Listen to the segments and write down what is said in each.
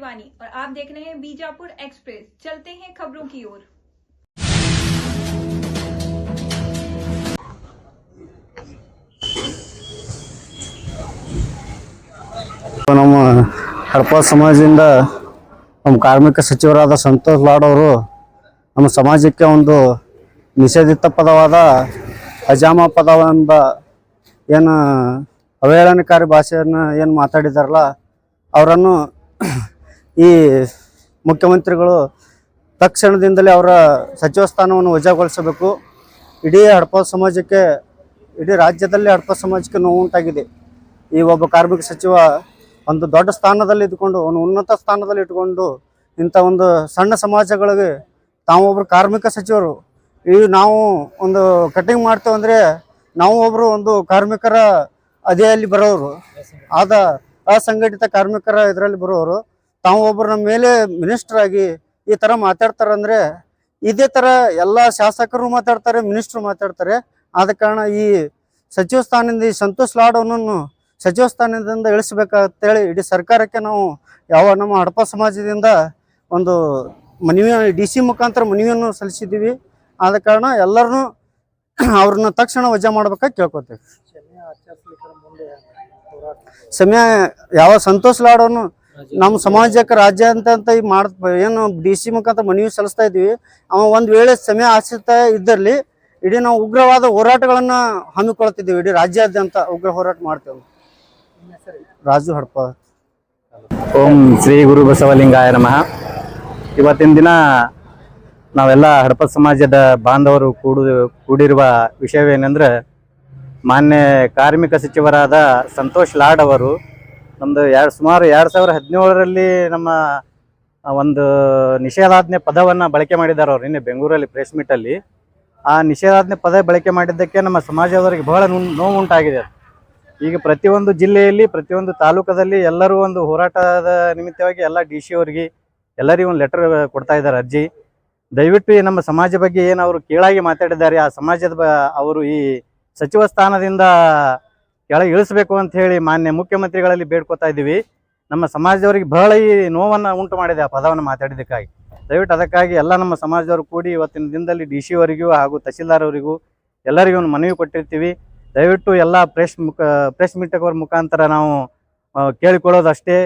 शिवानी और आप देख रहे हैं बीजापुर एक्सप्रेस। चलते हैं खबरों की ओर। ನಮ್ಮ ಹಡಪ ಸಮಾಜದಿಂದ ನಮ್ಮ ಕಾರ್ಮಿಕ ಸಚಿವರಾದ ಸಂತೋಷ್ ಲಾಡ್ ಅವರು ನಮ್ಮ ಸಮಾಜಕ್ಕೆ ಒಂದು ನಿಷೇಧಿತ ಪದವಾದ ಅಜಾಮ ಪದವೆಂಬ ಏನು ಅವಹೇಳನಕಾರಿ ಭಾಷೆಯನ್ನು ಏನು ಮಾತಾಡಿದಾರಲ್ಲ ಅವರನ್ನು ಈ ಮುಖ್ಯಮಂತ್ರಿಗಳು ತಕ್ಷಣದಿಂದಲೇ ಅವರ ಸಚಿವ ಸ್ಥಾನವನ್ನು ವಜಾಗೊಳಿಸಬೇಕು. ಇಡೀ ಹಡಪ ಸಮಾಜಕ್ಕೆ, ಇಡೀ ರಾಜ್ಯದಲ್ಲಿ ಹಡಪ ಸಮಾಜಕ್ಕೆ ನೋವು ಉಂಟಾಗಿದೆ. ಈ ಒಬ್ಬ ಕಾರ್ಮಿಕ ಸಚಿವ ಒಂದು ದೊಡ್ಡ ಸ್ಥಾನದಲ್ಲಿ ಇದ್ಕೊಂಡು, ಒಂದು ಉನ್ನತ ಸ್ಥಾನದಲ್ಲಿ ಇಟ್ಕೊಂಡು ಇಂಥ ಒಂದು ಸಣ್ಣ ಸಮಾಜಗಳಿಗೆ ತಾವೊಬ್ಬರು ಕಾರ್ಮಿಕ ಸಚಿವರು, ಈ ನಾವು ಒಂದು ಕಟಿಂಗ್ ಮಾಡ್ತೇವೆ ಅಂದರೆ ನಾವು ಒಬ್ಬರು ಒಂದು ಕಾರ್ಮಿಕರ ಅದೇಯಲ್ಲಿ ಬರೋರು, ಆದ ಅಸಂಘಟಿತ ಕಾರ್ಮಿಕರ ಇದರಲ್ಲಿ ಬರೋರು, ತಾವು ಒಬ್ಬರು ನಮ್ಮ ಮೇಲೆ ಮಿನಿಸ್ಟರ್ ಆಗಿ ಈ ಥರ ಮಾತಾಡ್ತಾರಂದರೆ ಇದೇ ಥರ ಎಲ್ಲ ಶಾಸಕರು ಮಾತಾಡ್ತಾರೆ, ಮಿನಿಸ್ಟ್ರು ಮಾತಾಡ್ತಾರೆ. ಆದ ಕಾರಣ ಈ ಸಚಿವ ಸ್ಥಾನದಿಂದ ಈ ಸಂತೋಷ್ ಲಾಡ್ ಅವನನ್ನು ಸಚಿವ ಸ್ಥಾನದಿಂದ ಇಳಿಸಬೇಕಂತೇಳಿ ಇಡೀ ಸರ್ಕಾರಕ್ಕೆ ನಾವು ನಮ್ಮ ಹಡಪ ಸಮಾಜದಿಂದ ಒಂದು ಮನವಿ DC ಮುಖಾಂತರ ಮನವಿಯನ್ನು ಸಲ್ಲಿಸಿದ್ದೀವಿ. ಆದ ಕಾರಣ ಎಲ್ಲರನ್ನೂ ಅವ್ರನ್ನ ತಕ್ಷಣ ವಜಾ ಮಾಡ್ಬೇಕಾಗಿ ಕೇಳ್ಕೊತೇವೆ. ಸಮಯ ಯಾವ ಸಂತೋಷ್ ಲಾಡ್ ಅವನು ನಮ್ಮ ಸಮಾಜಕ್ಕೆ ರಾಜ್ಯಾದ್ಯಂತ ಏನು DC ಮುಖಾಂತರ ಮನವಿ ಸಲ್ಲಿಸ್ತಾ ಇದ್ದೀವಿ. ಅವ ಒಂದು ವೇಳೆ ಸಮಯ ಆಶ್ರಿತ ಇದ್ದಲ್ಲಿ ಇಡೀ ನಾವು ಉಗ್ರವಾದ ಹೋರಾಟಗಳನ್ನ ಹಮ್ಮಿಕೊಳ್ತಿದ್ದೀವಿ. ಇಡೀ ರಾಜ್ಯಾದ್ಯಂತ ಉಗ್ರ ಹೋರಾಟ ಮಾಡ್ತೇವೆ. ರಾಜು ಹಡಪ. ಓಂ ಶ್ರೀ ಗುರು ಬಸವಲಿಂಗಾಯ ನಮಃ. ಇವತ್ತಿನ ದಿನ ನಾವೆಲ್ಲ ಹಡಪ ಸಮಾಜದ ಬಾಂಧವರು ಕೂಡಿರುವ ವಿಷಯವೇನೆಂದ್ರೆ, ಮಾನ್ಯ ಕಾರ್ಮಿಕ ಸಚಿವರಾದ ಸಂತೋಷ್ ಲಾಡ್ ಅವರು ನಮ್ಮದು ಸುಮಾರು 2017ರಲ್ಲಿ ನಮ್ಮ ಒಂದು ನಿಷೇಧಾಜ್ಞೆ ಪದವನ್ನು ಬಳಕೆ ಮಾಡಿದ್ದಾರೆ. ಅವರು ನಿನ್ನೆ ಬೆಂಗಳೂರಲ್ಲಿ ಪ್ರೆಸ್ ಮೀಟಲ್ಲಿ ಆ ನಿಷೇಧಾಜ್ಞೆ ಪದ ಬಳಕೆ ಮಾಡಿದ್ದಕ್ಕೆ ನಮ್ಮ ಸಮಾಜದವರಿಗೆ ಬಹಳ ನೋವು ಉಂಟಾಗಿದೆ. ಈಗ ಪ್ರತಿಯೊಂದು ಜಿಲ್ಲೆಯಲ್ಲಿ, ಪ್ರತಿಯೊಂದು ತಾಲೂಕದಲ್ಲಿ ಎಲ್ಲರೂ ಒಂದು ಹೋರಾಟದ ನಿಮಿತ್ತವಾಗಿ ಎಲ್ಲ DC ಅವರಿಗೆ ಎಲ್ಲರಿಗೂ ಒಂದು ಲೆಟರ್ ಕೊಡ್ತಾ ಇದ್ದಾರೆ, ಅರ್ಜಿ. ದಯವಿಟ್ಟು ಈ ನಮ್ಮ ಸಮಾಜ ಬಗ್ಗೆ ಏನು ಅವರು ಕೀಳಾಗಿ ಮಾತಾಡಿದ್ದಾರೆ, ಆ ಸಮಾಜದ ಅವರು ಈ ಸಚಿವ ಸ್ಥಾನದಿಂದ ಕೆಳಗೆ ಇಳಿಸಬೇಕು ಅಂತ ಹೇಳಿ ಮಾನ್ಯ ಮುಖ್ಯಮಂತ್ರಿಗಳಲ್ಲಿ ಬೇಡ್ಕೊತಾ ಇದ್ದೀವಿ. ನಮ್ಮ ಸಮಾಜದವರಿಗೆ ಬಹಳ ಈ ನೋವನ್ನು ಉಂಟು ಮಾಡಿದೆ ಆ ಪದವನ್ನು ಮಾತಾಡಿದ್ದಕ್ಕಾಗಿ. ದಯವಿಟ್ಟು ಅದಕ್ಕಾಗಿ ಎಲ್ಲ ನಮ್ಮ ಸಮಾಜದವರು ಕೂಡಿ ಇವತ್ತಿನ ದಿನದಲ್ಲಿ DC ಅವರಿಗೂ ಹಾಗೂ ತಹಸೀಲ್ದಾರ್ ಅವರಿಗೂ ಎಲ್ಲರಿಗೂ ಒಂದು ಮನವಿ ಕೊಟ್ಟಿರ್ತೀವಿ. ದಯವಿಟ್ಟು ಎಲ್ಲ ಪ್ರೆಸ್ ಮೀಟವ್ರ ಮುಖಾಂತರ ನಾವು ಕೇಳಿಕೊಳ್ಳೋದಷ್ಟೇ,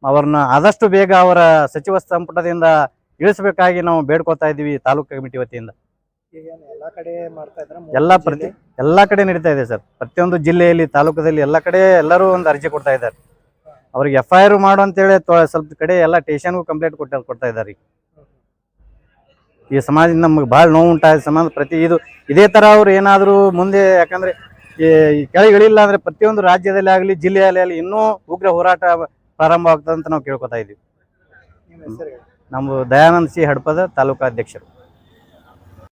ಅವ್ರನ್ನ ಆದಷ್ಟು ಬೇಗ ಅವರ ಸಚಿವ ಸಂಪುಟದಿಂದ ಇಳಿಸಬೇಕಾಗಿ ನಾವು ಬೇಡ್ಕೊತಾ ಇದ್ದೀವಿ ತಾಲೂಕು ಕಮಿಟಿ ವತಿಯಿಂದ. ಎಲ್ಲ ಕಡೆ ನಡೀತಾ ಇದೆ ಸರ್. ಪ್ರತಿಯೊಂದು ಜಿಲ್ಲೆಯಲ್ಲಿ, ತಾಲೂಕದಲ್ಲಿ ಎಲ್ಲ ಕಡೆ ಎಲ್ಲರೂ ಒಂದು ಅರ್ಜಿ ಕೊಡ್ತಾ ಇದ್ದಾರೆ. ಅವ್ರಿಗೆ FIR ಮಾಡು ಅಂತೇಳಿ ಸ್ವಲ್ಪ ಕಡೆ ಎಲ್ಲ ಸ್ಟೇಷನ್ಗೂ ಕಂಪ್ಲೇಂಟ್ ಕೊಡ್ತಾ ಇದ್ದಾರೆ. ಈ ಸಮಾಜದಿಂದ ನಮ್ಗೆ ಭಾಳ ನೋವು ಉಂಟಾಗಿದೆ. ಸಮಾಜ ಇದೇ ಥರ ಅವ್ರು ಏನಾದರೂ ಮುಂದೆ, ಯಾಕಂದರೆ ಈ ಕೆಳಗೆ ಇಳಿಲ್ಲ ಅಂದರೆ ಪ್ರತಿಯೊಂದು ರಾಜ್ಯದಲ್ಲಿ ಆಗಲಿ ಜಿಲ್ಲೆಯಲ್ಲಿ ಆಗಲಿ ಇನ್ನೂ ಉಗ್ರ ಹೋರಾಟ ಪ್ರಾರಂಭ ಆಗ್ತದೆ ಅಂತ ನಾವು ಕೇಳ್ಕೊತಾ ಇದ್ದೀವಿ. ನಮ್ಮ ದಯಾನಂದ್ C ಹಡಪದ ತಾಲೂಕಾಧ್ಯಕ್ಷರು.